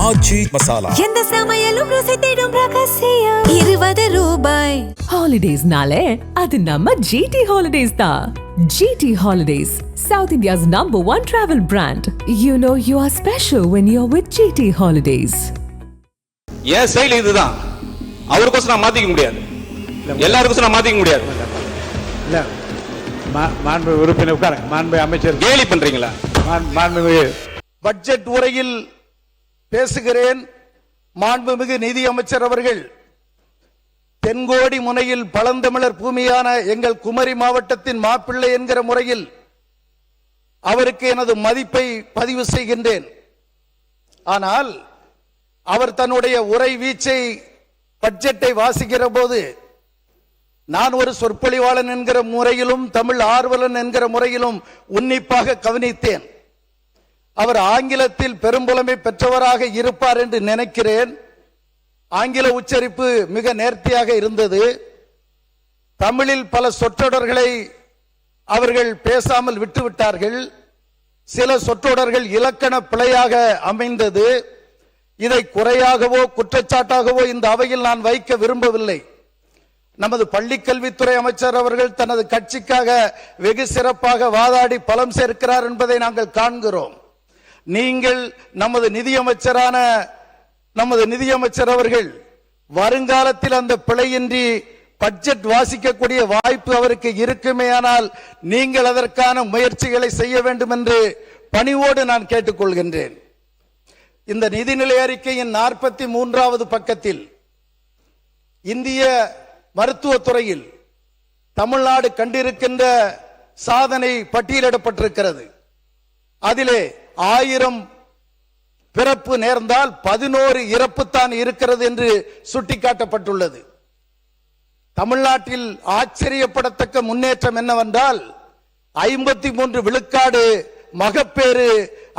ஆச்சி மசாலா. எந்த சமையலும் ருசி தேடும் ரகசியம் 20 ரூபாய். ஹாலிடேஸ்னாலே அது நம்ம GT Holidays தான். GT Holidays, South India's #1 travel brand. You know you are special when you're with GT Holidays. ஏன் ஸ்டைல் இதுதான். அவருக்கோசம் நான் மாத்திக்க முடியாது, எல்லாருக்கும் நான் மாத்திக்க முடியாது. இல்ல மாண்பு உறுப்பினர் உட்கார, மாண்பு அமைச்சர் கேலி பண்றீங்களா? மாண்புமிகு பட்ஜெட் உரையில் பேசுகிறேன். மாண்புமிகு நிதி அமைச்சர் அவர்கள் தென்கோடி முனையில் பழந்தமிழர் பூமியான எங்கள் குமரி மாவட்டத்தின் மாப்பிள்ளை என்கிற முறையில் அவருக்கு எனது மதிப்பை பதிவு செய்கின்றேன். ஆனால் அவர் தன்னுடைய உரை வீச்சை பட்ஜெட்டை வாசிக்கிற போது நான் ஒரு சொற்பொழிவாளன் என்கிற முறையிலும் தமிழ் ஆர்வலன் என்கிற முறையிலும் உன்னிப்பாக கவனித்தேன். அவர் ஆங்கிலத்தில் பெரும்புலமை பெற்றவராக இருப்பார் என்று நினைக்கிறேன். ஆங்கில உச்சரிப்பு மிக நேர்த்தியாக இருந்தது. தமிழில் பல சொற்றொடர்களை அவர்கள் பேசாமல் விட்டுவிட்டார்கள். சில சொற்றொடர்கள் இலக்கண பிழையாக அமைந்தது. இதை குறையாகவோ குற்றச்சாட்டாகவோ இந்த அவையில் நான் வைக்க விரும்பவில்லை. நமது பள்ளிக்கல்வித்துறை அமைச்சர் அவர்கள் தனது கட்சிக்காக வெகு சிறப்பாக வாதாடி பலம் சேர்க்கிறார் என்பதை நாங்கள் காண்கிறோம். நீங்கள் நமது நிதியமைச்சர் அவர்கள் வருங்காலத்தில் அந்த பிழையின்றி பட்ஜெட் வாசிக்கக்கூடிய வாய்ப்பு அவருக்கு இருக்குமேயானால் நீங்கள் அதற்கான முயற்சிகளை செய்ய வேண்டும் என்று பணிவோடு நான் கேட்டுக்கொள்கின்றேன். இந்த நிதிநிலை அறிக்கையின் 43வது பக்கத்தில் இந்திய மருத்துவத்துறையில் தமிழ்நாடு கண்டிருக்கின்ற சாதனை பட்டியலிடப்பட்டிருக்கிறது. அதிலே 1000 பிறப்பு நேர்ந்தால் 11 இறப்பு தான் இருக்கிறது என்று சுட்டிக்காட்டப்பட்டுள்ளது. தமிழ்நாட்டில் ஆச்சரியப்படத்தக்க முன்னேற்றம் என்னவென்றால் 53 விழுக்காடு மகப்பேறு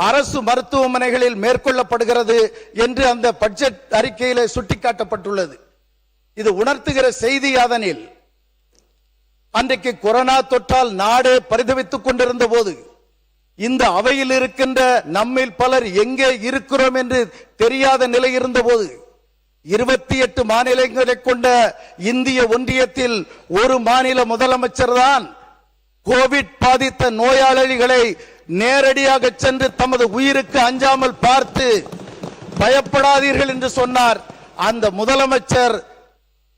அரசு மருத்துவமனைகளில் மேற்கொள்ளப்படுகிறது என்று அந்த பட்ஜெட் அறிக்கையிலே சுட்டிக்காட்டப்பட்டுள்ளது. இது உணர்த்துகிற செய்தி அதனில் அன்றைக்கு கொரோனா தொற்றால் நாடே பரிதவித்துக் கொண்டிருந்த போது இந்த அவையில் இருக்கின்ற நம்மில் பலர் எங்கே இருக்கிறோம் என்று தெரியாத நிலை இருந்த போது 28 மாநிலங்களை கொண்ட இந்திய ஒன்றியத்தில் ஒரு மாநில முதலமைச்சர் தான் கோவிட் பாதித்த நோயாளிகளை நேரடியாக சென்று தமது உயிருக்கு அஞ்சாமல் பார்த்து பயப்படாதீர்கள் என்று சொன்னார். அந்த முதலமைச்சர்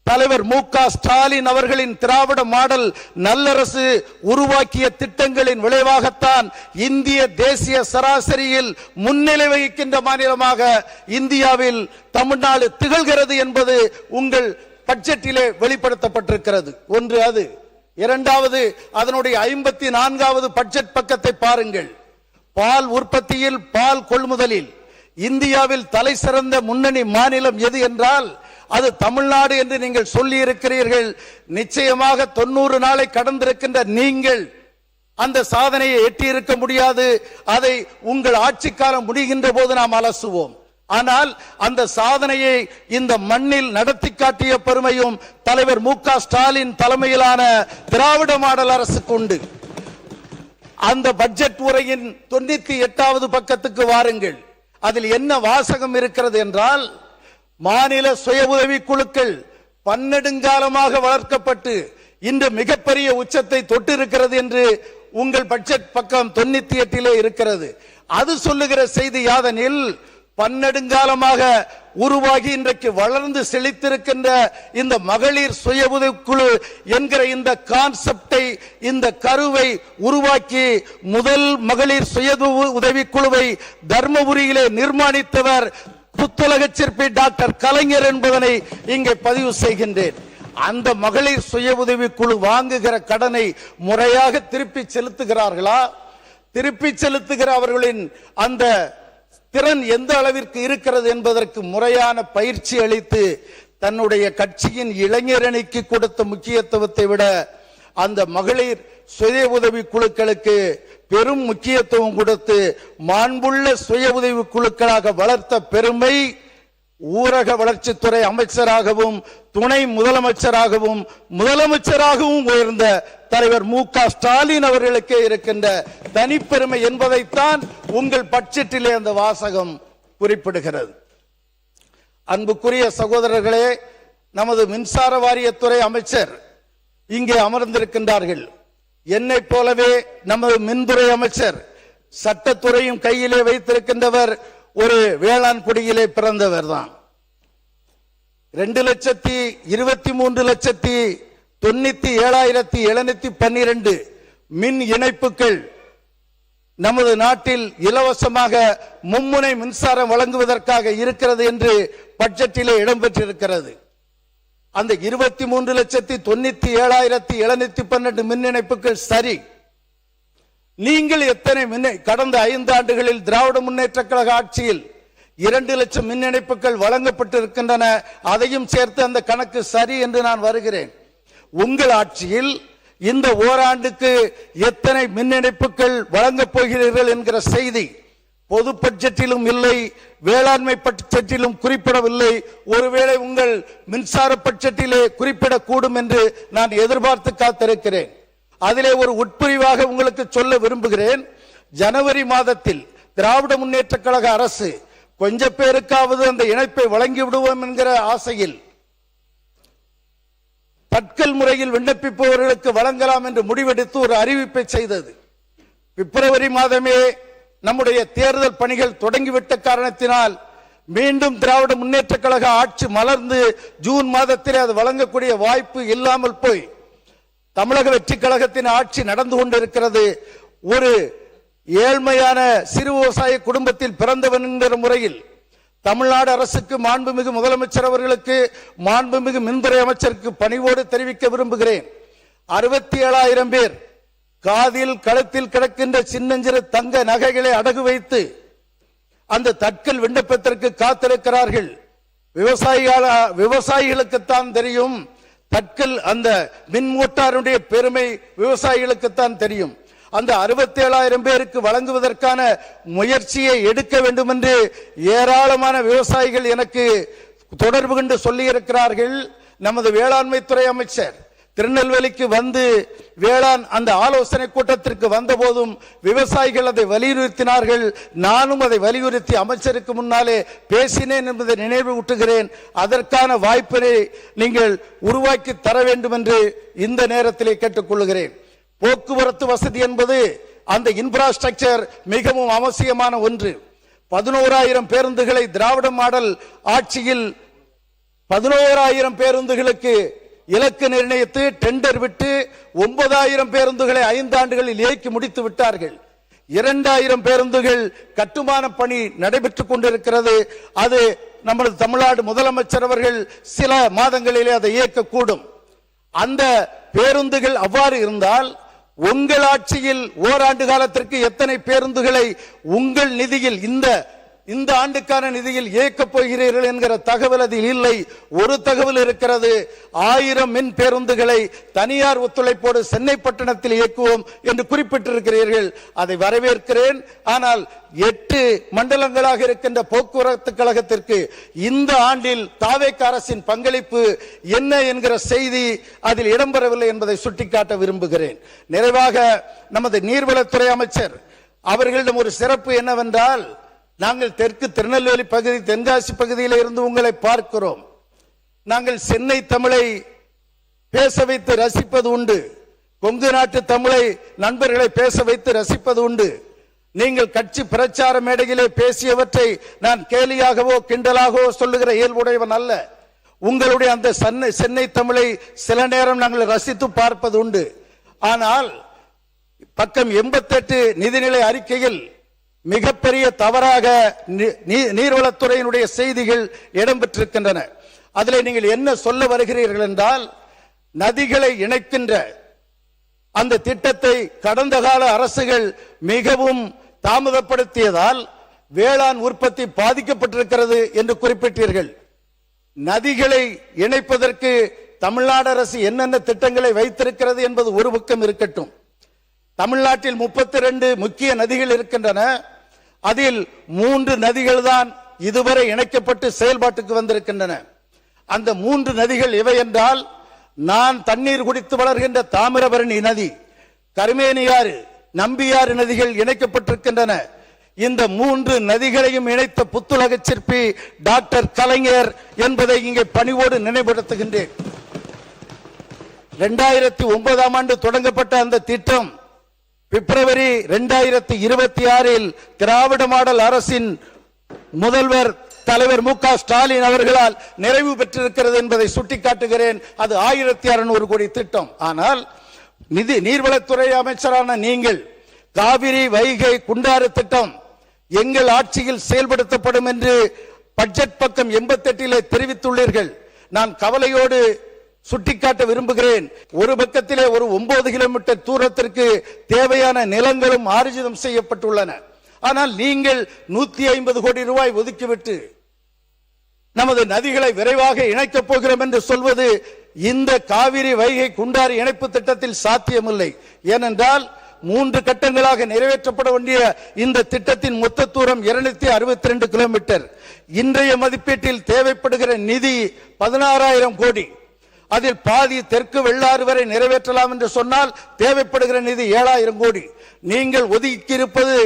தலைவர் மு.க. ஸ்டாலின் அவர்களின் திராவிட மாடல் நல்லரசு உருவாக்கிய திட்டங்களின் விளைவாகத்தான் இந்திய தேசிய சராசரியில் முன்னிலை வகிக்கின்ற மாநிலமாக இந்தியாவில் தமிழ்நாடு திகழ்கிறது என்பது உங்கள் பட்ஜெட்டிலே வெளிப்படுத்தப்பட்டிருக்கிறது. ஒன்று அது. இரண்டாவது, அதனுடைய 54வது பட்ஜெட் பக்கத்தை பாருங்கள். பால் உற்பத்தியில் பால் கொள்முதலில் இந்தியாவில் தலை சிறந்த முன்னணி மாநிலம் எது என்றால் அது தமிழ்நாடு என்று நீங்கள் சொல்லி இருக்கிறீர்கள். நிச்சயமாக 90 நாளை கடந்திருக்கின்ற நீங்கள் அந்த சாதனையை எட்டியிருக்க முடியாது. அதை உங்கள் ஆட்சி காலம் முடிகின்ற போது நாம் அலசுவோம். ஆனால் அந்த சாதனையை இந்த மண்ணில் நடத்தி காட்டிய பெருமையும் தலைவர் மு.க. ஸ்டாலின் தலைமையிலான திராவிட மாடல் அரசுக்கு உண்டு. அந்த பட்ஜெட் உரையின் 98வது பக்கத்துக்கு வாருங்கள். அதில் என்ன வாசகம் இருக்கிறது என்றால், மாநில சுய உதவி குழுக்கள் பன்னெடுங்காலமாக வளர்க்கப்பட்டு இன்று மிகப்பெரிய உச்சத்தை தொட்டிருக்கிறது என்று உங்கள் பட்ஜெட் பக்கம் 98 இருக்கிறது. அது சொல்லுகிற செய்தி யாதெனில், பன்னெடுங்காலமாக உருவாகி இன்றைக்கு வளர்ந்து செழித்திருக்கின்ற இந்த மகளிர் சுய உதவிக்குழு என்கிற இந்த கான்செப்டை, இந்த கருவை உருவாக்கி முதல் மகளிர் சுய உதவிக்குழுவை தர்மபுரியிலே நிர்மாணித்தவர் புத்தலக சிற்பி டாக்டர் கலைஞர் என்பதனை இங்கே பதிவு செய்கின்றேன். அந்த மகளிர் சுய உதவி குழு வாங்குகிற கடனை முறையாக திருப்பி செலுத்துகிறார்களா? திருப்பி செலுத்துகிற அவர்களின் அந்த திறன் எந்த அளவிற்கு இருக்கிறது என்பதற்கு முறையான பயிற்சி அளித்து தன்னுடைய கட்சியின் இளைஞரணிக்கு கொடுத்த முக்கியத்துவத்தை விட அந்த மகளிர் சுய உதவி குழுக்களுக்கு பெரும் முக்கியத்துவம் கொடுத்து மாண்புள்ள சுய உதவி குழுக்களாக வளர்த்த பெருமை ஊரக வளர்ச்சித்துறை அமைச்சராகவும் துணை முதலமைச்சராகவும் உயர்ந்த தலைவர் மு.க. ஸ்டாலின் அவர்களுக்கே இருக்கின்ற தனிப்பெருமை என்பதைத்தான் உங்கள் பட்ஜெட்டிலே அந்த வாசகம் குறிப்பிடுகிறது. அன்புக்குரிய சகோதரர்களே, நமது மின்சார வாரியத்துறை அமைச்சர் இங்கே அமர்ந்திருக்கின்றார்கள். என்னை போலவே நமது மின்துறை அமைச்சர் சட்டத்துறையும் கையிலே வைத்திருக்கின்றவர் ஒரு வேளாண் குடியிலே பிறந்தவர் தான். 2,23,97,712 மின் இணைப்புகள் நமது நாட்டில் இலவசமாக மும்முனை மின்சாரம் வழங்குவதற்காக இருக்கிறது என்று பட்ஜெட்டிலே இடம்பெற்றிருக்கிறது. அந்த 23,97,712 மின் இணைப்புகள் சரி. நீங்கள் எத்தனை கடந்த 5 ஆண்டுகளில் திராவிட முன்னேற்ற கழக ஆட்சியில் 2 லட்சம் மின் இணைப்புகள் வழங்கப்பட்டிருக்கின்றன. அதையும் சேர்த்து அந்த கணக்கு சரி என்று நான் வருகிறேன். உங்கள் ஆட்சியில் இந்த ஓராண்டுக்கு எத்தனை மின் இணைப்புகள் வழங்கப் போகிறீர்கள் என்கிற செய்தி பொது பட்ஜெட்டிலும் இல்லை, வேளாண்மை பட்ஜெட்டிலும் குறிப்பிடவில்லை. ஒருவேளை உங்கள் மின்சார பட்ஜெட்டிலே குறிப்பிடக்கூடும் என்று நான் எதிர்பார்த்து காத்திருக்கிறேன். அதிலே ஒரு உட்பிரிவாக உங்களுக்கு சொல்ல விரும்புகிறேன். ஜனவரி மாதத்தில் திராவிட முன்னேற்ற கழக அரசு கொஞ்ச பேருக்காவது அந்த இணைப்பை வழங்கி விடுவோம் என்கிற ஆசையில் தட்கல் முறையில் விண்ணப்பிப்பவர்களுக்கு வழங்கலாம் என்று முடிவெடுத்து ஒரு அறிவிப்பை செய்தது. பிப்ரவரி மாதமே நம்முடைய தேர்தல் பணிகள் தொடங்கிவிட்ட காரணத்தினால் மீண்டும் திராவிட முன்னேற்ற கழக ஆட்சி மலர்ந்து ஜூன் மாதத்தில் அது வழங்கக்கூடிய வாய்ப்பு இல்லாமல் போய் தமிழக வெற்றி கழகத்தின் ஆட்சி நடந்து கொண்டிருக்கிறது. ஒரு ஏழ்மையான சிறு விவசாய குடும்பத்தில் பிறந்தவன் என்கிற முறையில் தமிழ்நாடு அரசுக்கு, மாண்புமிகு முதலமைச்சர் அவர்களுக்கு, மாண்புமிகு மின்துறை அமைச்சருக்கு பணிவோடு தெரிவிக்க விரும்புகிறேன். 67,000 பேர் காதில் கழுத்தில் கிடக்கின்ற சின்னஞ்சிறு தங்க நகைகளை அடகு வைத்து அந்த தட்கல் விண்ணப்பத்திற்கு காத்திருக்கிறார்கள். விவசாயிகளுக்குத்தான் தெரியும் தட்கல் அந்த மின் மோட்டாருடைய பெருமை, விவசாயிகளுக்குத்தான் தெரியும். அந்த 67,000 பேருக்கு வழங்குவதற்கான முயற்சியை எடுக்க வேண்டும் என்று ஏராளமான விவசாயிகள் எனக்கு தொடர்பு கொண்டு சொல்லி இருக்கிறார்கள். நமது வேளாண்மை துறை அமைச்சர் திருநெல்வேலிக்கு வந்து வேளாண் அந்த ஆலோசனை கூட்டத்திற்கு வந்த போதும் விவசாயிகள் அதை வலியுறுத்தினார்கள். நானும் அதை வலியுறுத்தி அமைச்சருக்கு முன்னாலே பேசினேன் என்பதை நினைவு ஊட்டுகிறேன். அதற்கான வாய்ப்பினை நீங்கள் உருவாக்கி தர வேண்டும் என்று இந்த நேரத்திலே கேட்டுக்கொள்கிறேன். போக்குவரத்து வசதி என்பது அந்த இன்ஃப்ராஸ்ட்ரக்சர் மிகவும் அவசியமான ஒன்று. 11,000 பேருந்துகளை திராவிட மாடல் ஆட்சியில் 11,000 பேருந்துகளுக்கு இலக்கு நிர்ணயித்து டெண்டர் விட்டு 9,000 பேருந்துகளை 5 ஆண்டுகளில் இயக்கி முடித்து விட்டார்கள். 2,000 பேருந்துகள் கட்டுமான பணி நடைபெற்றுக் கொண்டிருக்கிறது. அது நமது தமிழ்நாடு முதலமைச்சர் அவர்கள் சில மாதங்களிலே அதை இயக்கக்கூடும். அந்த பேருந்துகள் அவ்வாறு இருந்தால் உங்கள் ஆட்சியில் ஓராண்டு காலத்திற்கு எத்தனை பேருந்துகளை உங்கள் நிதியில் இந்த ஆண்டுக்கான நிதியில் இயக்கப் போகிறீர்கள் என்கிற தகவல் அதில் இல்லை. ஒரு தகவல் இருக்கிறது, 1000 மின் பேருந்துகளை தனியார் ஒத்துழைப்போடு சென்னை பட்டணத்தில் இயக்குவோம் என்று குறிப்பிட்டிருக்கிறீர்கள். அதை வரவேற்கிறேன். ஆனால் 8 மண்டலங்களாக இருக்கின்ற போக்குவரத்து கழகத்திற்கு இந்த ஆண்டில் தாவேக அரசின் பங்களிப்பு என்ன என்கிற செய்தி அதில் இடம்பெறவில்லை என்பதை சுட்டிக்காட்ட விரும்புகிறேன். நிறைவாக நமது நீர்வளத்துறை அமைச்சர் அவர்களிடம் ஒரு சிறப்பு என்னவென்றால், நாங்கள் தெற்கு திருநெல்வேலி பகுதி, தென்காசி பகுதியில் இருந்து உங்களை பார்க்கிறோம். நாங்கள் சென்னை தமிழை பேச வைத்து ரசிப்பது உண்டு, கொங்கு நாட்டு தமிழை நண்பர்களை பேச வைத்து ரசிப்பது உண்டு. நீங்கள் கட்சி பிரச்சார மேடையிலே பேசியவற்றை நான் கேலியாகவோ கிண்டலாகவோ சொல்லுகிற இயல்புடையவன் அல்ல. உங்களுடைய அந்த சென்னை தமிழை சில நேரம் நாங்கள் ரசித்து பார்ப்பது உண்டு. ஆனால் பக்கம் 88 நிதிநிலை அறிக்கையில் மிகப்பெரிய தவறாக நீர்வளத்துறையினுடைய செய்திகள் இடம்பெற்றிருக்கின்றன. அதில் நீங்கள் என்ன சொல்ல வருகிறீர்கள் என்றால், நதிகளை இணைக்கின்ற அந்த திட்டத்தை கடந்த கால அரசுகள் மிகவும் தாமதப்படுத்தியதால் வேளாண் உற்பத்தி பாதிக்கப்பட்டிருக்கிறது என்று குறிப்பிட்டீர்கள். நதிகளை இணைப்பதற்கு தமிழ்நாடு அரசு என்னென்ன திட்டங்களை வைத்திருக்கிறது என்பது ஒரு பக்கம் இருக்கட்டும். தமிழ்நாட்டில் 32 முக்கிய நதிகள் இருக்கின்றன. அதில் 3 நதிகள் தான் இதுவரை இணைக்கப்பட்டு செயல்பாட்டுக்கு வந்திருக்கின்றன. அந்த 3 நதிகள் எவை என்றால், நான் தண்ணீர் குடித்து வளர்கின்ற தாமிரபரணி நதி, கருமேனியாறு, நம்பியாறு நதிகள் இணைக்கப்பட்டிருக்கின்றன. இந்த 3 நதிகளையும் இணைத்த புத்துலக சிற்பி டாக்டர் கலைஞர் என்பதை இங்கே பணிவோடு நினைவுபடுத்துகின்றேன். 2009ஆம் ஆண்டு தொடங்கப்பட்ட அந்த திட்டம் பிப்ரவரி 2026இல் திராவிட மாடல் அரசின் முதல்வர் தலைவர் மு.க. ஸ்டாலின் அவர்களால் நிறைவு பெற்றிருக்கிறது என்பதை சுட்டிக்காட்டுகிறேன். அது 1600 கோடி திட்டம். ஆனால் நீர்வளத்துறை அமைச்சரான நீங்கள் காவிரி வைகை குண்டாறு திட்டம் எங்கள் ஆட்சியில் செயல்படுத்தப்படும் என்று பட்ஜெட் பக்கம் 88 தெரிவித்துள்ளீர்கள். நான் கவலையோடு சுட்டிக்காட்ட விரும்புகிறேன். ஒரு பக்கத்திலே ஒரு 9 கிலோமீட்டர் தூரத்திற்கு தேவையான நிலங்களும் ஆர்ஜிதம் செய்யப்பட்டுள்ளன. ஆனால் நீங்கள் 150 கோடி ரூபாய் ஒதுக்கிவிட்டு நமது நதிகளை விரைவாக இணைக்கப் போகிறோம் என்று சொல்வது இந்த காவிரி வைகை குண்டாறு இணைப்பு திட்டத்தில் சாத்தியமில்லை. ஏனென்றால் 3 கட்டங்களாக நிறைவேற்றப்பட வேண்டிய இந்த திட்டத்தின் மொத்த தூரம் 262 கிலோமீட்டர். இன்றைய மதிப்பீட்டில் தேவைப்படுகிற நிதி 16,000 கோடி. அதில் பாதி தெற்கு வெள்ளாறு வரை நிறைவேற்றலாம் என்று சொன்னால் தேவைப்படுகிற நிதி 7,000 கோடி. நீங்கள் ஒதுக்கி இருப்பது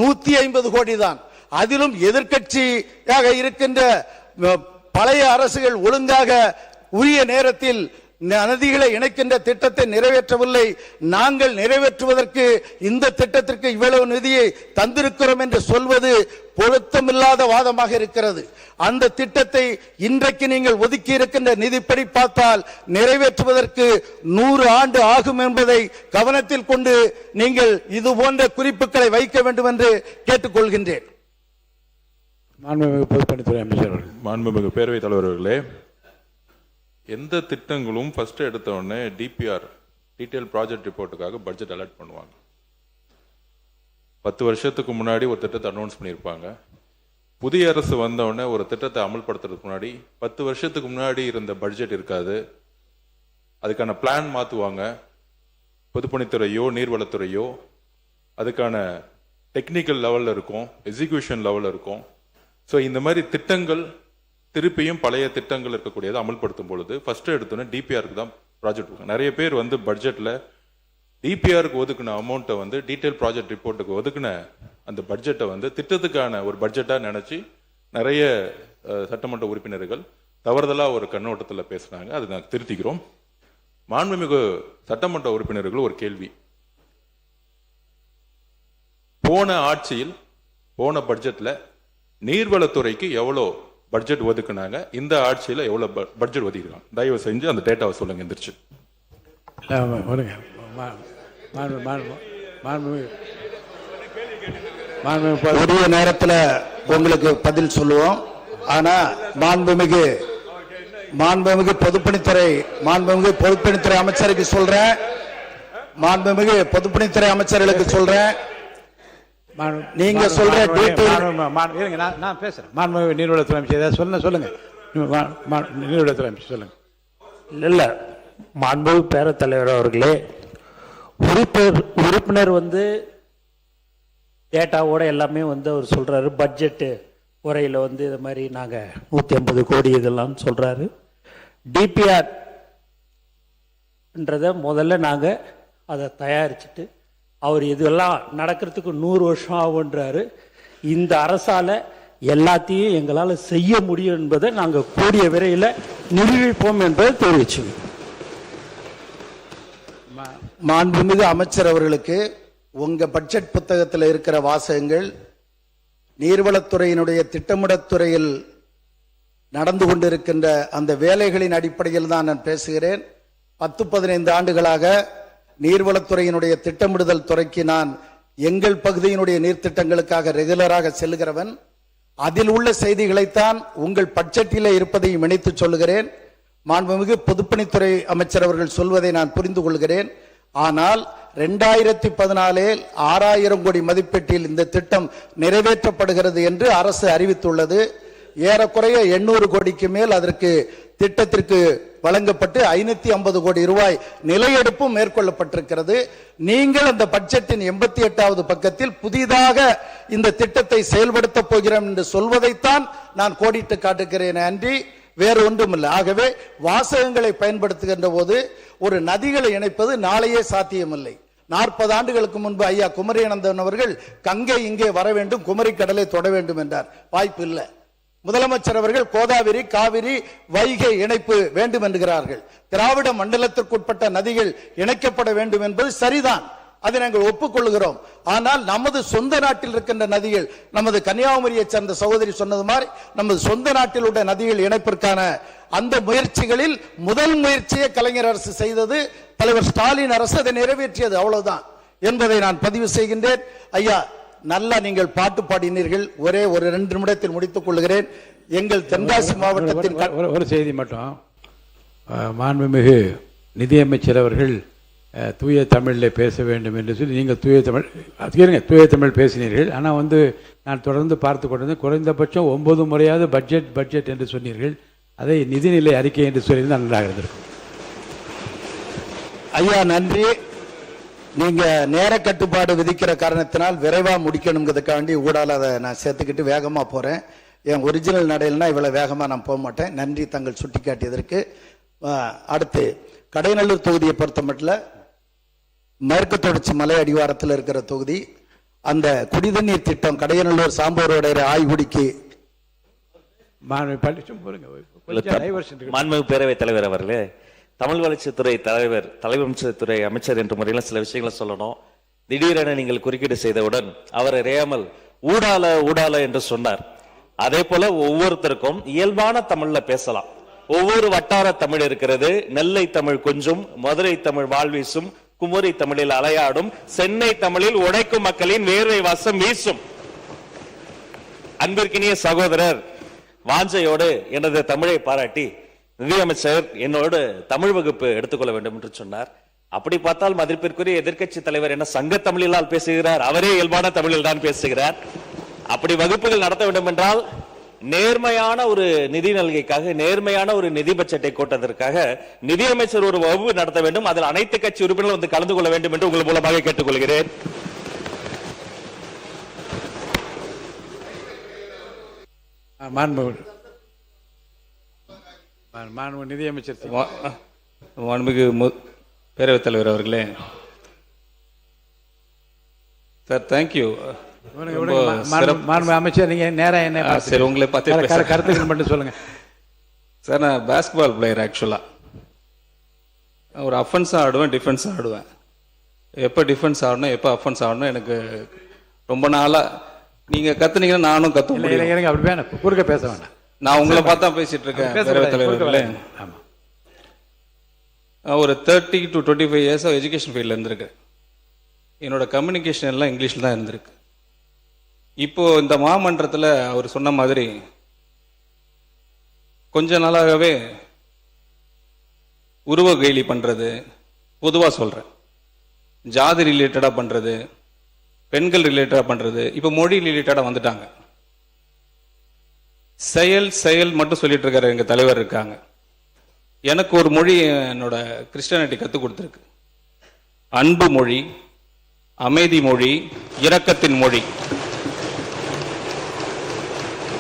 150 கோடி தான். அதிலும் எதிர்க்கட்சியாக இருக்கின்ற பழைய அரசுகள் ஒழுங்காக உரிய நேரத்தில் நதிகளை இணைக்கின்ற திட்டத்தை நிறைவேற்றவில்லை. நாங்கள் நிறைவேற்றுவதற்கு இந்த திட்டத்திற்கு இவ்வளவு நிதியை தந்திருக்கிறோம் என்று சொல்வது பொருத்தமில்லாத வாதமாக இருக்கிறது. அந்த திட்டத்தை இன்றைக்கு நீங்கள் ஒதுக்கி இருக்கின்ற நிதிப்படி பார்த்தால் நிறைவேற்றுவதற்கு 100 ஆண்டு ஆகும் என்பதை கவனத்தில் கொண்டு நீங்கள் இது போன்ற குறிப்புகளை வைக்க வேண்டும் என்று கேட்டுக்கொள்கின்றேன். மாண்புமிகு பொதுப்பணித்துறை அமைச்சர் அவர்கள். மாண்புமிகு பேரவைத் தலைவர்களே, எந்த திட்டங்களும் ஃபர்ஸ்ட் எடுத்த உடனே டிபிஆர் டீடைல் ப்ராஜெக்ட் ரிப்போர்ட்டுக்காக பட்ஜெட் அலாட் பண்ணுவாங்க. 10 வருஷத்துக்கு முன்னாடி ஒரு திட்டத்தை அனௌன்ஸ் பண்ணியிருப்பாங்க. புதிய அரசு வந்த உடனே ஒரு திட்டத்தை அமல்படுத்துறதுக்கு முன்னாடி 10 வருஷத்துக்கு முன்னாடி இருந்த பட்ஜெட் இருக்காது. அதுக்கான பிளான் மாற்றுவாங்க. பொதுப்பணித்துறையோ நீர்வளத்துறையோ அதுக்கான டெக்னிக்கல் லெவலில் இருக்கும், எக்ஸிக்யூஷன் லெவலில் இருக்கும். ஸோ இந்த மாதிரி திட்டங்கள் திருப்பியும் பழைய திட்டங்கள் இருக்கக்கூடியதை அமல்படுத்தும் பொழுது ஃபர்ஸ்ட் எடுத்தோன்னே டிபிஆருக்கு தான் ப்ராஜெக்ட். நிறைய பேர் வந்து பட்ஜெட்டில் டிபிஆருக்கு ஒதுக்குன அமௌண்ட்டை வந்து டீடைல் ப்ராஜெக்ட் ரிப்போர்ட்டுக்கு ஒதுக்குன அந்த பட்ஜெட்டை வந்து திட்டத்துக்கான ஒரு பட்ஜெட்டாக நினச்சி நிறைய சட்டமன்ற உறுப்பினர்கள் தவறுதலாக ஒரு கண்ணோட்டத்தில் பேசுனாங்க. அது நாங்கள் திருத்திக்கிறோம். மாண்புமிகு சட்டமன்ற உறுப்பினர்கள் ஒரு கேள்வி, போன ஆட்சியில் போன பட்ஜெட்டில் நீர்வளத்துறைக்கு எவ்வளோ பட்ஜெட் ஒதுக்குனாங்க, இந்த ஆட்சியில் எவ்வளோ பட்ஜெட் ஒதுக்குறாங்க? தயவு செஞ்சு அந்த டேட்டாவை சொல்லுங்க. எந்திரிச்சு உரிய நேரத்தில் உங்களுக்கு பதில் சொல்லுவோம். ஆனா மாண்புமிகு பொதுப்பணித்துறை அமைச்சருக்கு சொல்றேன், மாண்புமிகு பொதுப்பணித்துறை அமைச்சர்களுக்கு சொல்றேன், நீங்க சொல்ற நான் பேசுறேன். மாண்புமிகு நீர்வளத்துறை அமைச்சர் சொல்லுங்க. நீர்வளத்துறை அமைச்சர் சொல்லுங்க. இல்ல மாண்புமிகு பேரவைத் தலைவர் அவர்களே, உறுப்பினர் வந்து டேட்டாவோட எல்லாமே வந்து அவர் சொல்றாரு. பட்ஜெட்டு உரையில் வந்து இது மாதிரி நாங்கள் 150 கோடி இதெல்லாம் சொல்றாரு. டிபிஆர்ன்றதை முதல்ல நாங்கள் அதை தயாரிச்சுட்டு அவர் இதெல்லாம் நடக்கிறதுக்கு 100 வருஷம் ஆகுன்றாரு. இந்த அரசால எல்லாத்தையும் எங்களால் செய்ய முடியும் என்பதை நாங்கள் கூடிய விரைவில் நிரூபிப்போம் என்பதை தெரிவிச்சு. மாண்புமிகு அமைச்சர் அவர்களுக்கு உங்க பட்ஜெட் புத்தகத்தில் இருக்கிற வாசகங்கள் நீர்வளத்துறையினுடைய திட்டமிடத்துறையில் நடந்து கொண்டிருக்கின்ற அந்த வேலைகளின் அடிப்படையில் தான் நான் பேசுகிறேன். 10-15 ஆண்டுகளாக நீர்வளத்துறையினுடைய திட்டமிடுதல் துறைக்கு நான் எங்கள் பகுதியினுடைய நீர்த்திட்டங்களுக்காக ரெகுலராக செல்கிறவன். அதில் உள்ள செய்திகளைத்தான் உங்கள் பட்ஜெட்டில் இருப்பதையும் இணைத்து சொல்லுகிறேன். மாண்புமிகு பொதுப்பணித்துறை அமைச்சர் அவர்கள் சொல்வதை நான் புரிந்து கொள்கிறேன். ஆனால் 2014 6000 கோடி மதிப்பீட்டில் இந்த திட்டம் நிறைவேற்றப்படுகிறது என்று அரசு அறிவித்துள்ளது. ஏறக்குறைய 800 கோடிக்கு மேல் அதற்கு திட்டத்திற்கு வழங்கப்பட்டு 550 கோடி ரூபாய் நிலையெடுப்பும் மேற்கொள்ளப்பட்டிருக்கிறது. நீங்கள் அந்த பட்ஜெட்டின் 88வது பக்கத்தில் புதிதாக இந்த திட்டத்தை செயல்படுத்த போகிறோம் என்று சொல்வதைத்தான் நான் கோடிட்டு காட்டுகிறேன் அன்றி வேறு ஒன்றுமில்லை. ஆகவே வாசகங்களை பயன்படுத்துகின்ற போது ஒரு நதிகளை இணைப்பது நாளையே சாத்தியமில்லை. 40 ஆண்டுகளுக்கு முன்பு ஐயா குமரியானந்தன் அவர்கள் கங்கை இங்கே வர வேண்டும், குமரி கடலை தொட வேண்டும் என்றார். வாய்ப்பு இல்லை. முதலமைச்சர் அவர்கள் கோதாவரி, காவிரி, வைகை இணைப்பு வேண்டும் என்கிறார்கள். திராவிட மண்டலத்திற்குட்பட்ட நதிகள் இணைக்கப்பட வேண்டும் என்பது சரிதான், அதை நாங்கள் ஒப்புக்கொள்கிறோம். ஆனால் நமது சொந்த நாட்டில் இருக்கின்ற நதிகள், நமது கன்னியாகுமரியை சேர்ந்த சகோதரி சொன்னது மாதிரி நமது சொந்த நாட்டில் உள்ள நதிகள் இணைப்பிற்கான அந்த முயற்சிகளில் முதல் முயற்சியை கலைஞர் அரசு செய்தது, தலைவர் ஸ்டாலின் அரசு அதை நிறைவேற்றியது, அவ்வளவுதான் என்பதை நான் பதிவு செய்கின்றேன். ஐயா, நல்லா நீங்கள் பாட்டு பாடினீர்கள். ஒரே ஒரு 2 நிமிடத்தில் முடித்துக் கொள்கிறேன். எங்கள் தென்காசி மாவட்டத்தின் ஒரு செய்தி மட்டும். மாண்புமிகு நிதியமைச்சர் அவர்கள் தூய தமிழில் பேச வேண்டும் என்று சொல்லி நீங்கள் தூய தமிழ் பேசினீர்கள். ஆனால் நான் தொடர்ந்து பார்த்து கொண்டிருந்தேன். குறைந்தபட்சம் 9 முறையாவது பட்ஜெட் என்று சொன்னீர்கள். அதை நிதிநிலை அறிக்கை என்று சொல்லி நன்றாக இருந்திருக்கும். ஐயா நன்றி. நீங்க நேர கட்டுப்பாடு விதிக்கிற காரணத்தினால் விரைவா முடிக்கணுங்கிறதுக்காண்டி ஊடால அதை நான் சேர்த்துக்கிட்டு வேகமா போறேன். என் ஒரிஜினல் நடையில்னா இவ்வளவு வேகமா நான் போக மாட்டேன். நன்றி தங்கள் சுட்டிக்காட்டியதற்கு. அடுத்து கடையநல்லூர் தொகுதியை பொறுத்த மட்டும் மேற்கு தொடர்ச்சி மலை அடிவாரத்தில் இருக்கிற தொகுதி. அந்த குடிதண்ணீர் திட்டம் கடையநல்லூர் சாம்பவரோட ஆய்வுடிக்கு மாண்புமிகு பேரவைத் தலைவர் அவர்களே, தமிழ் வளர்ச்சித்துறை தலைமைத்துறை அமைச்சர் என்ற முறையில் சில விஷயங்களை சொல்லணும். திடீரென நீங்கள் குறுக்கீடு செய்தவுடன் அவர் அறியாமல் ஊடால என்று சொன்னார். அதே போல ஒவ்வொருத்தருக்கும் இயல்பான தமிழ்ல பேசலாம். ஒவ்வொரு வட்டார தமிழ் இருக்கிறது. நெல்லை தமிழ் கொஞ்சம், மதுரை தமிழ் வாழ்வீசும், குமரி தமிழில் அலையாடும், சென்னை தமிழில் உழைக்கும் மக்களின் வேர்வை வாசம் வீசும். அன்பிற்கினிய சகோதரர் வாஞ்சையோடு எனது தமிழை பாராட்டி நிதியமைச்சர் என்னோடு தமிழ் வகுப்பு எடுத்துக்கொள்ள வேண்டும் என்று சொன்னார். அப்படி பார்த்தால் மதிப்பிற்குரிய எதிர்க்கட்சி தலைவர் என்ன சங்க தமிழிலால் பேசுகிறார்? அவரே இயல்பான தமிழில் தான் பேசுகிறார். அப்படி வகுப்புகள் நடத்த வேண்டும் என்றால் நேர்மையான ஒரு நிதி நல்கைக்காக, நேர்மையான ஒரு நிதி பட்ஜெட்டை கூட்டத்திற்காக நிதியமைச்சர் ஒரு வகுப்பு நடத்த வேண்டும். அதில் அனைத்து கட்சி உறுப்பினர்கள் கலந்து கொள்ள வேண்டும் என்று உங்கள் மூலமாக கேட்டுக்கொள்கிறேன். நிதியமைச்சர் மாண்புமிகு பேரவைத் தலைவர் அவர்களே, சார் தேங்க்யூ. அமைச்சர் நீங்க நேரம் என்ன சரி, உங்களை பார்த்து கருத்துக்கள் மட்டும் சொல்லுங்க சார். நான் பாஸ்கெட்பால் பிளேயர். ஆக்சுவலா ஒரு அஃபென்ஸாக ஆடுவேன், டிஃபென்ஸாக ஆடுவேன். எப்போ டிஃபென்ஸ் ஆடணும், எப்போ அஃபென்ஸ் ஆடணும் எனக்கு ரொம்ப நாளா நீங்க கத்துனீங்கன்னா நானும் கத்த முடியும். அப்படி வேணாம், குறுக்க பேச வேண்டாம். நான் உங்களை பார்த்தா பேசிட்டு இருக்கேன். பேரவைத் தலைவர்களே, ஒரு 30 to 25 years எஜுகேஷன் ஃபீல்டில் இருந்திருக்கேன். என்னோட கம்யூனிகேஷன் எல்லாம் இங்கிலீஷில் தான் இருந்திருக்கு. இப்போ இந்த மாமன்றத்தில் அவர் சொன்ன மாதிரி கொஞ்ச நாளாகவே உருவ கேலி பண்றது, பொதுவாக சொல்றேன், ஜாதி ரிலேட்டடா பண்றது, பெண்கள் ரிலேட்டடா பண்றது, இப்போ மொழி ரிலேட்டடா வந்துட்டாங்க. செயல் மட்டும் சொல்லிட்டு இருக்காரு. எங்க தலைவர் இருக்காங்க. எனக்கு ஒரு மொழி என்னோட கிறிஸ்டியானிட்டி கற்றுக் கொடுத்துருக்கு. அன்பு மொழி, அமைதி மொழி, இரக்கத்தின் மொழி.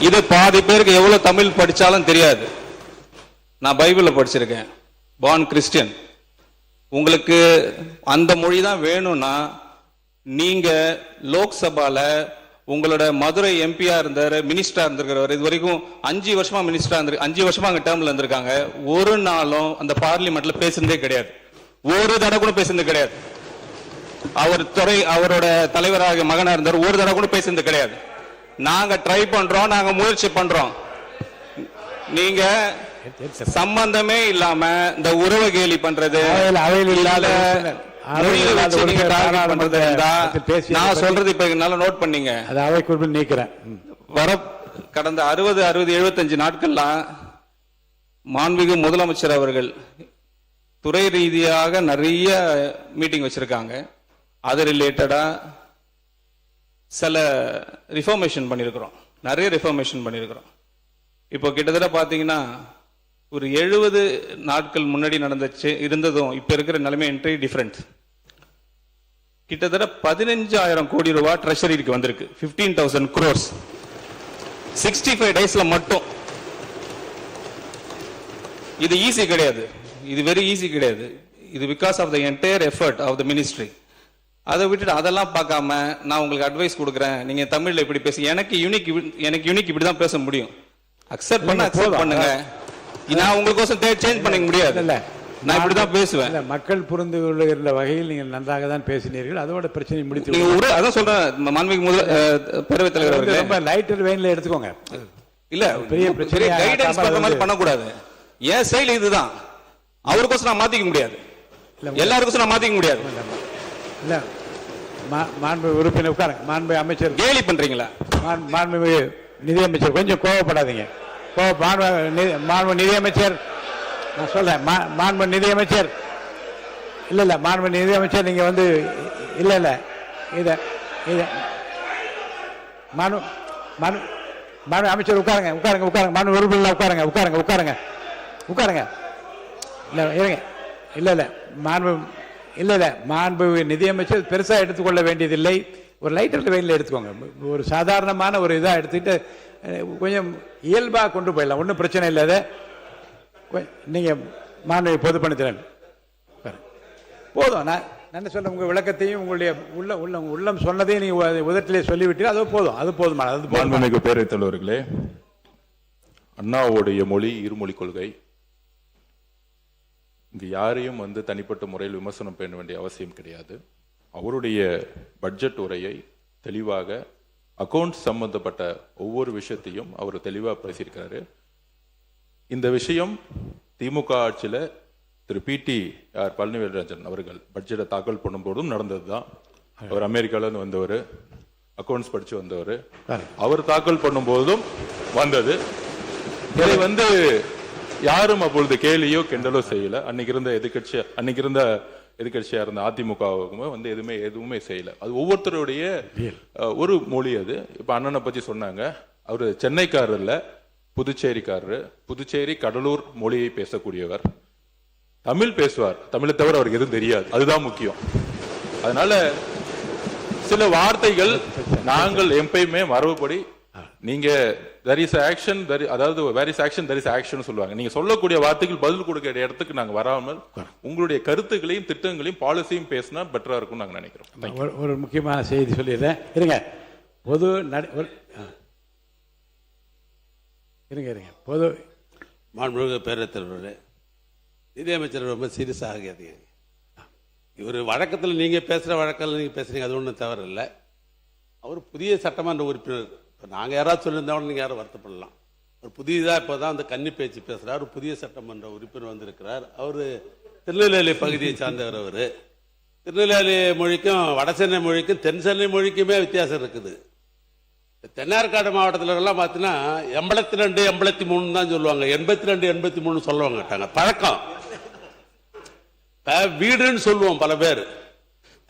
இது பாதி பேருக்கு எவ்வளவு தமிழ் படிச்சாலும் தெரியாது. நான் பைபிள படிச்சிருக்கேன், பார்ன் கிறிஸ்டியன். உங்களுக்கு அந்த மொழி தான் வேணும்னா நீங்க லோக்சபால உங்களோட மதுரை எம்பியா இருந்தாரு, மினிஸ்டரா இருந்திருக்கிறவர், இது வரைக்கும் 5 வருஷமா மினிஸ்டரா இருந்து 5 வருஷமா அங்க டேர்ம்ல இருந்திருக்காங்க. ஒரு நாளும் அந்த பார்லிமெண்ட்ல பேசுனதே கிடையாது. ஒரு தடவை கூட பேசுனது கிடையாது. அவரோட தலைவராக மகனா இருந்தார், ஒரு தடவை கூட பேசுனது கிடையாது. நாங்க ட்ரை பண்றோம், நாங்க முயற்சி பண்றோம். நீங்க சம்பந்தமே இல்லாம இந்த உறவு கேலி பண்றது, நான் சொல்றது இப்ப என்னால நோட் பண்ணீங்க. கடந்த 60, 75 நாட்கள்லாம் மாண்புமிகு முதலமைச்சர் அவர்கள் துறை ரீதியாக நிறைய மீட்டிங் வச்சிருக்காங்க. அது ரிலேட்டடா சில ரிஃபார்மேஷன் பண்ணியிருக்கிறோம், நிறைய ரிஃபார்மேஷன் பண்ணியிருக்கிறோம். இப்போ கிட்டத்தட்ட பாத்தீங்கன்னா ஒரு 70 நாட்கள் முன்னாடி இருந்ததும் இப்ப இருக்கிற நிலைமை என்ட்ரி டிஃபரெண்ட். கிட்டத்தட்ட 15,000 கோடி ரூபாய் ட்ரெஷரிக்கு வந்திருக்கு. 15,000 crores 65 டேஸ்ல மட்டும். இது ஈஸி கிடையாது, இது வெரி ஈஸி கிடையாது. இது because of the entire effort of the ministry. அதை விட்டுட்டு அதெல்லாம் பார்க்காம நான் உங்களுக்கு அட்வைஸ் கொடுக்குறேன், நீங்க தமிழ்ல இப்படி பேசி, எனக்கு யூனிக் இப்படிதான் பேச முடியும், அக்செப்ட் பண்ணுங்க. நான் உங்களுக்கோசம் சேஞ்ச் பண்ணிக்க முடியாது, இல்ல நான் இப்படிதான் பேசுவேன். இல்ல, மக்கள் புரிந்து கொள்ளுகிற வகையில் நீங்கள் நன்றாக தான் பேசினீர்கள். அதோட பிரச்சனை முடித்து நீங்க அதான் சொல்றேன், மாண்புமிகு பேரவைத் தலைவர் அவர்களே, ரொம்ப லைட்டர் வெயின்ல எடுத்துக்கோங்க. இல்ல பெரிய பிரச்சனை கைடன்ஸ் பண்ற மாதிரி பண்ணக்கூடாது. ஏன் செயல் இதுதான், அவருக்கோசம் நான் மாத்திக்க முடியாது, எல்லாருக்கோசம் நான் மாத்திக்க முடியாது. இல்ல மாண்பு உறுப்பினர் உட்காருங்க. மாண்பு அமைச்சர் கேலி பண்றீங்களா? மாண்பு நிதியமைச்சர் கொஞ்சம் கோவப்படாதீங்க. மாண்பு நிதியமைச்சர், நான் சொல்றேன், மாண்பு நிதியமைச்சர், இல்ல மாண்பு நிதியமைச்சர், நீங்க வந்து இல்ல இத மாண்பு அமைச்சர் உட்காருங்க. மாண்பு உறுப்பினர் உட்காருங்க. இல்ல இருங்க. இல்ல மாண்பு நிதியமைச்சர் பெருசா எடுத்துக்கொள்ள வேண்டியதில்லை. ஒரு லைட்டர் வெயில எடுத்துக்கோங்க. ஒரு சாதாரணமான ஒரு இதா எடுத்துக்கிட்டு கொஞ்சம் இயல்பா கொண்டு போயிடலாம், ஒன்றும் பிரச்சனை இல்லை. அதை நீங்க மாண்பு பொதுப்பணித்திறன் போதும். நான் என்ன சொல்ல, உங்க விளக்கத்தையும் உங்களுடைய உள்ளம் சொன்னதையும் நீங்க உதட்டிலே சொல்லிவிட்டு அது போதும், அது போதுமானது. மாண்புமிகு பேரவைத் தலைவர்களே, அண்ணாவுடைய மொழி இருமொழி கொள்கை. இங்கு யாரையும் வந்து தனிப்பட்ட முறையில் விமர்சனம் பண்ண வேண்டிய அவசியம் கிடையாது. அவருடைய பட்ஜெட் உரையை தெளிவாக அக்கவுண்ட் சம்பந்தப்பட்ட ஒவ்வொரு விஷயத்தையும் அவர் தெளிவாக பேசியிருக்கிறாரு. இந்த விஷயம் திமுக ஆட்சியில் திரு PT.R. பழனிவேல்ராஜன் அவர்கள் பட்ஜெட்டை தாக்கல் பண்ணும்போதும் நடந்ததுதான். அவர் அமெரிக்காவிலிருந்து வந்தவர், அக்கவுண்ட்ஸ் படிச்சு வந்தவர். அவர் தாக்கல் பண்ணும்போதும் வந்தது. இதை வந்து யாரும் அப்பொழுது கேலியோ கிண்டலோ செய்யல. அன்னைக்கு இருந்த எதிர்கட்சியா இருந்த அதிமுகவுக்குமே வந்து எதுவுமே செய்யல. அது ஒவ்வொருத்தருடைய ஒரு மொழி. அது இப்ப அண்ணனை பத்தி சொன்னாங்க, அவரு சென்னைக்காரர் இல்ல, புதுச்சேரிக்காரரு. புதுச்சேரி கடலூர் மொழியை பேசக்கூடியவர், தமிழ் பேசுவார். தமிழை தவிர அவருக்கு எதுவும் தெரியாது, அதுதான் முக்கியம். அதனால சில வார்த்தைகள் நாங்கள் எப்பயுமே மரபுப்படி, நீங்க there is action, அதாவது where is action there is action சொல்லுவாங்க. நீங்க சொல்லக்கூடிய வார்த்தைகள் பதில் கொடுக்கிற இடத்துக்கு நாங்க வராமல் உங்களுடைய கருத்துக்களையும் திட்டங்களையும் பாலிசியும் பேசினா பெட்டரா இருக்கும் நாங்க நினைக்கிறோம். ஒரு முக்கியமான செய்தி சொல்லிடுறேன், இருங்க. பொது மாண்புமிகு பேரவைத் தலைவர்களே, நிதியமைச்சர் ரொம்ப சீரியஸ் ஆகாதீங்க. இவர் வழக்கத்தில் நீங்கள் பேசுகிற வழக்கில் நீங்கள் பேசுகிறீங்க, அது ஒன்றும் தவறு இல்லை. அவர் புதிய சட்டமன்ற உறுப்பினர். இப்போ நாங்கள் யாராவது சொல்லியிருந்தோம், நீங்கள் யாரும் வருத்தப்படலாம். ஒரு புதியதாக இப்போ தான் அந்த கன்னி பேச்சு பேசுகிறார். ஒரு புதிய சட்டமன்ற உறுப்பினர் வந்திருக்கிறார். அவர் திருநெல்வேலி பகுதியை சார்ந்தவர். அவர் திருநெல்வேலி மொழிக்கும் வடசென்னை மொழிக்கும் தென் சென்னை மொழிக்குமே வித்தியாசம் இருக்குது. தென்னார்காடு மாவட்டத்திலலாம் பார்த்தீங்கன்னா 82, 83 தான் சொல்லுவாங்க, 82, 83 சொல்ல மாட்டாங்க. பழக்கம் வீடுன்னு சொல்லுவோம் பல பேர்.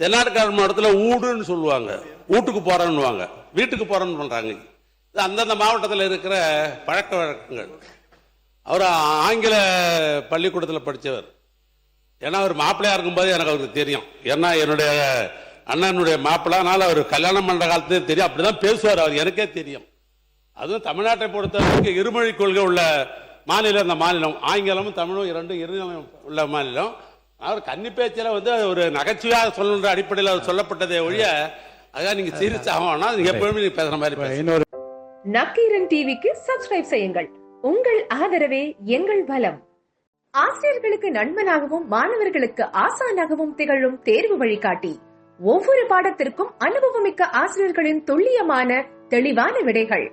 தென்னார்காடு மாவட்டத்தில் ஊடுன்னு சொல்லுவாங்க, வீட்டுக்கு போறேன்னுவாங்க, வீட்டுக்கு போறேன்னு சொல்றாங்க. இது அந்தந்த மாவட்டத்தில் இருக்கிற பழக்க வழக்கங்கள். அவர் ஆங்கில பள்ளிக்கூடத்தில் படித்தவர். ஏன்னா அவர் மாப்பிள்ளையா இருக்கும்போது எனக்கு அவருக்கு தெரியும். ஏன்னா என்னுடைய அண்ணனுடைய மாப்பிள்ளானால அவர் கல்யாணம் பண்ற காலத்துலேயே தெரியும். அப்படிதான் பேசுவார் அவர், எனக்கே தெரியும். அதுவும் தமிழ்நாட்டை பொறுத்தவரைக்கும் இருமொழி கொள்கை உள்ள மாநிலம் இந்த மாநிலம். ஆங்கிலமும் தமிழும் இரண்டும் உள்ள மாநிலம். அவர் கன்னி பேச்சில் வந்து ஒரு நகைச்சுவையாக சொல்லுன்ற அடிப்படையில் அவர் சொல்லப்பட்டதை ஒழிய, அதான் நீங்க சீரியஸ் ஆகணும்னா எப்பவுமே நீங்க பேசுற மாதிரி. நக்கீரன் டிவிக்கு சப்ஸ்கிரைப் செய்யுங்கள். உங்கள் ஆதரவே எங்கள் பலம். ஆசிரியர்களுக்கு நண்பனாகவும் மாணவர்களுக்கு ஆசானாகவும் திகழும் தேர்வு வழிகாட்டி. ஒவ்வொரு பாடத்திற்கும் அனுபவமிக்க ஆசிரியர்களின் துல்லியமான தெளிவான விடைகள்.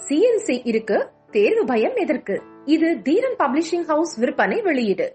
CNC இருக்கு, தேர்வு பயம் எதற்கு? இது தீரன் பப்ளிஷிங் ஹவுஸ் விற்பனை வெளியீடு.